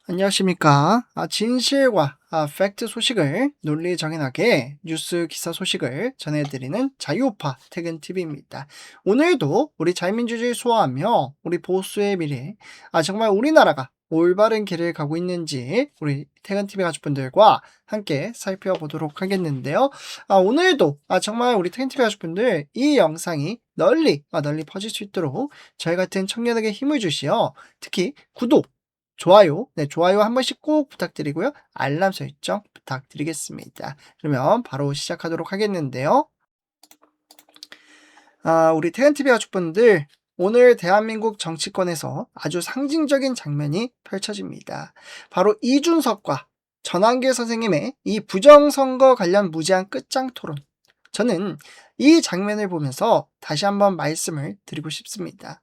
안녕하십니까. 진실과 팩트 소식을 논리정연하게 뉴스 기사 소식을 전해드리는 자유우파 퇴근TV입니다. 오늘도 우리 자유민주주의 수호하며 우리 보수의 미래, 정말 우리나라가 올바른 길을 가고 있는지 우리 퇴근TV 가족분들과 함께 살펴보도록 하겠는데요. 오늘도 정말 우리 퇴근TV 가족분들 이 영상이 널리 퍼질 수 있도록 저희 같은 청년에게 힘을 주시어 특히 구독, 좋아요, 좋아요 한 번씩 꼭 부탁드리고요. 알람 설정 부탁드리겠습니다. 그러면 바로 시작하도록 하겠는데요. 우리 태연TV 가족분들, 오늘 대한민국 정치권에서 아주 상징적인 장면이 펼쳐집니다. 바로 이준석과 전한계 선생님의 이 부정선거 관련 무제한 끝장 토론. 저는 이 장면을 보면서 다시 한번 말씀을 드리고 싶습니다.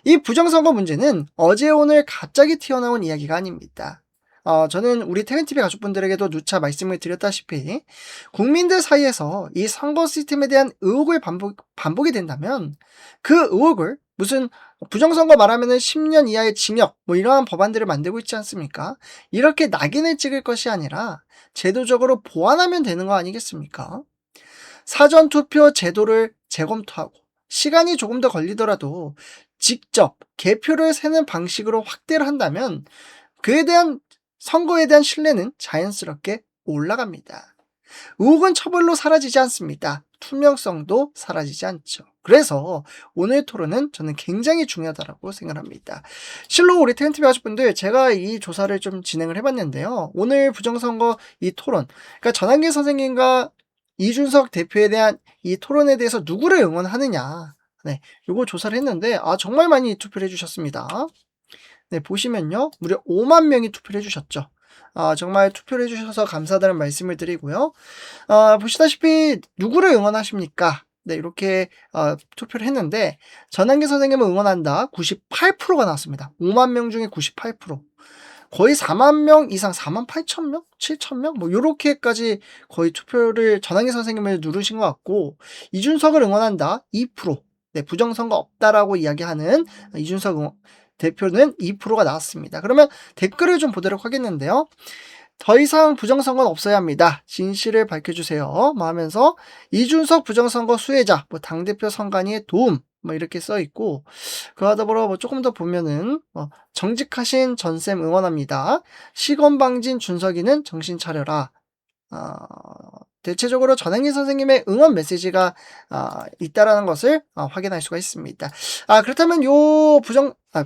이 부정선거 문제는 어제 오늘 갑자기 튀어나온 이야기가 아닙니다. 저는 우리 퇴근TV 가족분들에게도 누차 말씀을 드렸다시피 국민들 사이에서 이 선거 시스템에 대한 의혹을 반복이 된다면 그 의혹을 무슨 부정선거 말하면은 10년 이하의 징역 이러한 법안들을 만들고 있지 않습니까? 이렇게 낙인을 찍을 것이 아니라 제도적으로 보완하면 되는 거 아니겠습니까? 사전투표 제도를 재검토하고 시간이 조금 더 걸리더라도 직접 개표를 세는 방식으로 확대를 한다면 그에 대한 선거에 대한 신뢰는 자연스럽게 올라갑니다. 의혹은 처벌로 사라지지 않습니다. 투명성도 사라지지 않죠. 그래서 오늘 토론은 저는 굉장히 중요하다고 생각합니다. 실로 우리 텐TV 가족분들, 제가 이 조사를 좀 진행을 해봤는데요. 오늘 부정선거 이 토론, 그러니까 전한계 선생님과 이준석 대표에 대한 이 토론에 대해서 누구를 응원하느냐, 요거 조사를 했는데 정말 많이 투표를 해주셨습니다. 보시면요, 무려 5만 명이 투표를 해주셨죠. 정말 투표를 해주셔서 감사하다는 말씀을 드리고요. 보시다시피 누구를 응원하십니까? 이렇게 투표를 했는데 전한계 선생님을 응원한다 98%가 나왔습니다. 5만 명 중에 98%. 거의 4만 명 이상, 4만 8천 명? 7천 명? 요렇게까지 거의 투표를 전한계 선생님을 누르신 것 같고, 이준석을 응원한다 2%. 부정선거 없다라고 이야기하는 이준석 대표는 2%가 나왔습니다. 그러면 댓글을 좀 보도록 하겠는데요. 더 이상 부정선거는 없어야 합니다. 진실을 밝혀주세요. 하면서 이준석 부정선거 수혜자, 당대표 선관위의 도움, 이렇게 써있고, 그와 더불어 조금 더 보면은, 정직하신 전쌤 응원합니다. 시건방진 준석이는 정신 차려라. 대체적으로 전행기 선생님의 응원 메시지가 있다라는 것을 확인할 수가 있습니다. 그렇다면 요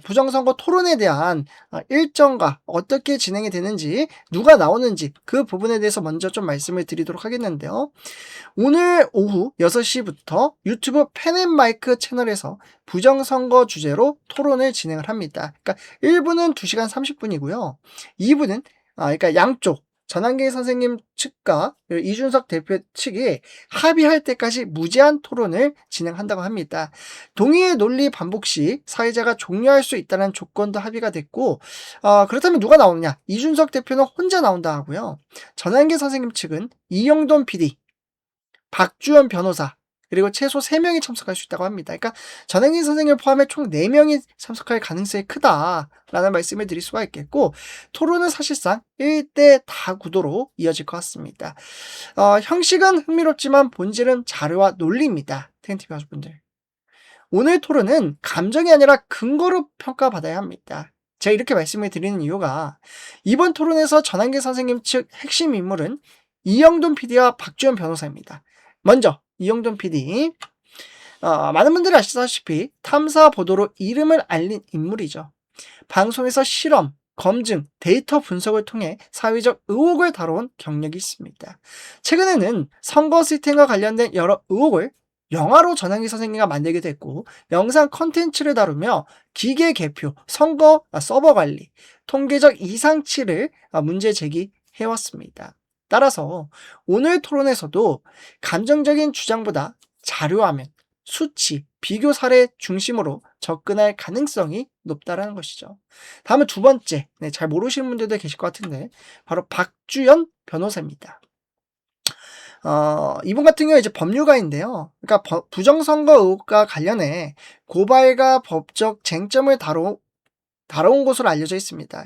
부정선거 토론에 대한 일정과 어떻게 진행이 되는지, 누가 나오는지 그 부분에 대해서 먼저 좀 말씀을 드리도록 하겠는데요. 오늘 오후 6시부터 유튜브 펜앤마이크 채널에서 부정선거 주제로 토론을 진행을 합니다. 그러니까 1부는 2시간 30분이고요. 2부는 그러니까 양쪽 전한계 선생님 측과 이준석 대표 측이 합의할 때까지 무제한 토론을 진행한다고 합니다. 동의의 논리 반복 시 사회자가 종료할 수 있다는 조건도 합의가 됐고, 그렇다면 누가 나오느냐? 이준석 대표는 혼자 나온다 하고요. 전한계 선생님 측은 이영돈 PD, 박주연 변호사, 그리고 최소 3명이 참석할 수 있다고 합니다. 그러니까 전행기 선생님을 포함해 총 4명이 참석할 가능성이 크다라는 말씀을 드릴 수가 있겠고, 토론은 사실상 1대 다 구도로 이어질 것 같습니다. 형식은 흥미롭지만 본질은 자료와 논리입니다. 텐TV 가족분들. 오늘 토론은 감정이 아니라 근거로 평가받아야 합니다. 제가 이렇게 말씀을 드리는 이유가, 이번 토론에서 전한계 선생님 측 핵심 인물은 이영돈 PD와 박주연 변호사입니다. 먼저 이영돈 PD, 많은 분들이 아시다시피 탐사 보도로 이름을 알린 인물이죠. 방송에서 실험, 검증, 데이터 분석을 통해 사회적 의혹을 다뤄온 경력이 있습니다. 최근에는 선거 시스템과 관련된 여러 의혹을 영화로 전한기 선생님과 만들게 됐고, 영상 컨텐츠를 다루며 기계 개표, 선거 서버 관리, 통계적 이상치를 문제 제기해왔습니다. 따라서 오늘 토론에서도 감정적인 주장보다 자료화면, 수치, 비교 사례 중심으로 접근할 가능성이 높다라는 것이죠. 다음은 두 번째, 잘 모르시는 분들도 계실 것 같은데, 바로 박주연 변호사입니다. 이분 같은 경우에 이제 법률가인데요. 그러니까 부정선거 의혹과 관련해 고발과 법적 쟁점을 다뤄온 것으로 알려져 있습니다.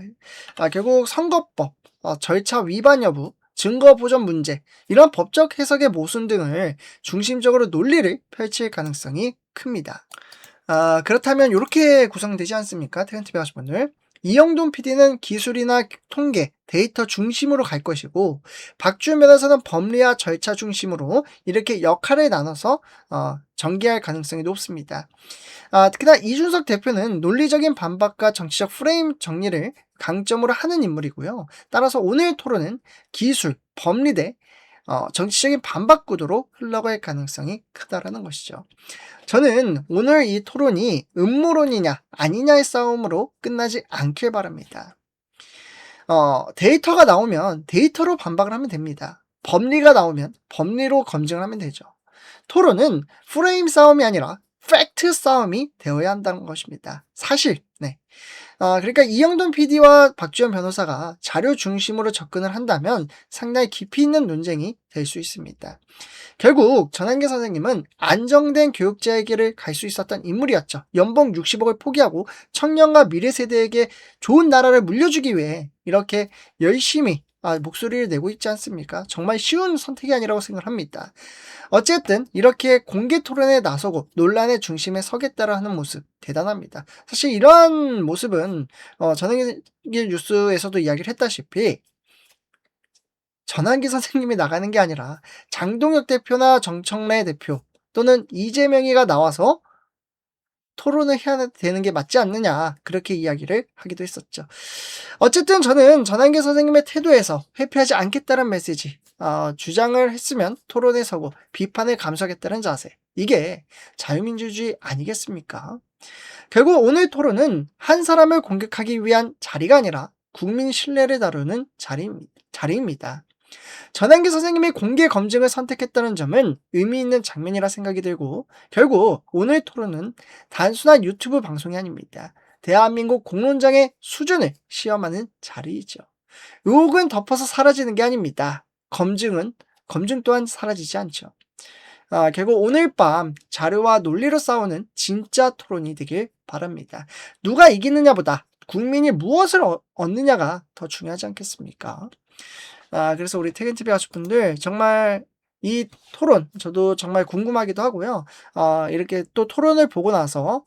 결국 선거법, 절차 위반 여부, 증거 보전 문제, 이런 법적 해석의 모순 등을 중심적으로 논리를 펼칠 가능성이 큽니다. 그렇다면 이렇게 구성되지 않습니까? 태근TV 가족분들. 이영돈 PD는 기술이나 통계, 데이터 중심으로 갈 것이고, 박주현 변호사는 법리와 절차 중심으로 이렇게 역할을 나눠서 전개할 가능성이 높습니다. 특히나 이준석 대표는 논리적인 반박과 정치적 프레임 정리를 강점으로 하는 인물이고요. 따라서 오늘 토론은 기술, 법리 대 정치적인 반박 구도로 흘러갈 가능성이 크다라는 것이죠. 저는 오늘 이 토론이 음모론이냐 아니냐의 싸움으로 끝나지 않길 바랍니다. 데이터가 나오면 데이터로 반박을 하면 됩니다. 법리가 나오면 법리로 검증을 하면 되죠. 토론은 프레임 싸움이 아니라 팩트 싸움이 되어야 한다는 것입니다. 사실. 그러니까 이영돈 PD와 박주현 변호사가 자료 중심으로 접근을 한다면 상당히 깊이 있는 논쟁이 될 수 있습니다. 결국 전한계 선생님은 안정된 교육자에게를 갈 수 있었던 인물이었죠. 연봉 60억을 포기하고 청년과 미래 세대에게 좋은 나라를 물려주기 위해 이렇게 열심히 목소리를 내고 있지 않습니까? 정말 쉬운 선택이 아니라고 생각합니다. 어쨌든 이렇게 공개 토론에 나서고 논란의 중심에 서겠다라 하는 모습 대단합니다. 사실 이러한 모습은 전한계 뉴스에서도 이야기를 했다시피 전한기 선생님이 나가는 게 아니라 장동혁 대표나 정청래 대표 또는 이재명이가 나와서 토론을 해야 되는 게 맞지 않느냐, 그렇게 이야기를 하기도 했었죠. 어쨌든 저는 전한계 선생님의 태도에서 회피하지 않겠다는 메시지, 주장을 했으면 토론에 서고 비판을 감수하겠다는 자세, 이게 자유민주주의 아니겠습니까? 결국 오늘 토론은 한 사람을 공격하기 위한 자리가 아니라 국민 신뢰를 다루는 자리입니다. 전한기 선생님이 공개 검증을 선택했다는 점은 의미 있는 장면이라 생각이 들고, 결국 오늘 토론은 단순한 유튜브 방송이 아닙니다. 대한민국 공론장의 수준을 시험하는 자리이죠. 의혹은 덮어서 사라지는 게 아닙니다. 검증 또한 사라지지 않죠. 결국 오늘 밤 자료와 논리로 싸우는 진짜 토론이 되길 바랍니다. 누가 이기느냐보다 국민이 무엇을 얻느냐가 더 중요하지 않겠습니까? 그래서 우리 태근TV 가족분들 정말 이 토론 저도 정말 궁금하기도 하고요. 이렇게 또 토론을 보고 나서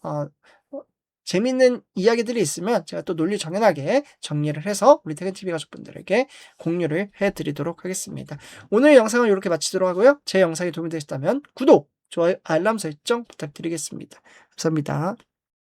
재밌는 이야기들이 있으면 제가 또 논리 정연하게 정리를 해서 우리 태근TV 가족분들에게 공유를 해드리도록 하겠습니다. 오늘 영상을 이렇게 마치도록 하고요. 제 영상이 도움이 되셨다면 구독, 좋아요, 알람 설정 부탁드리겠습니다. 감사합니다.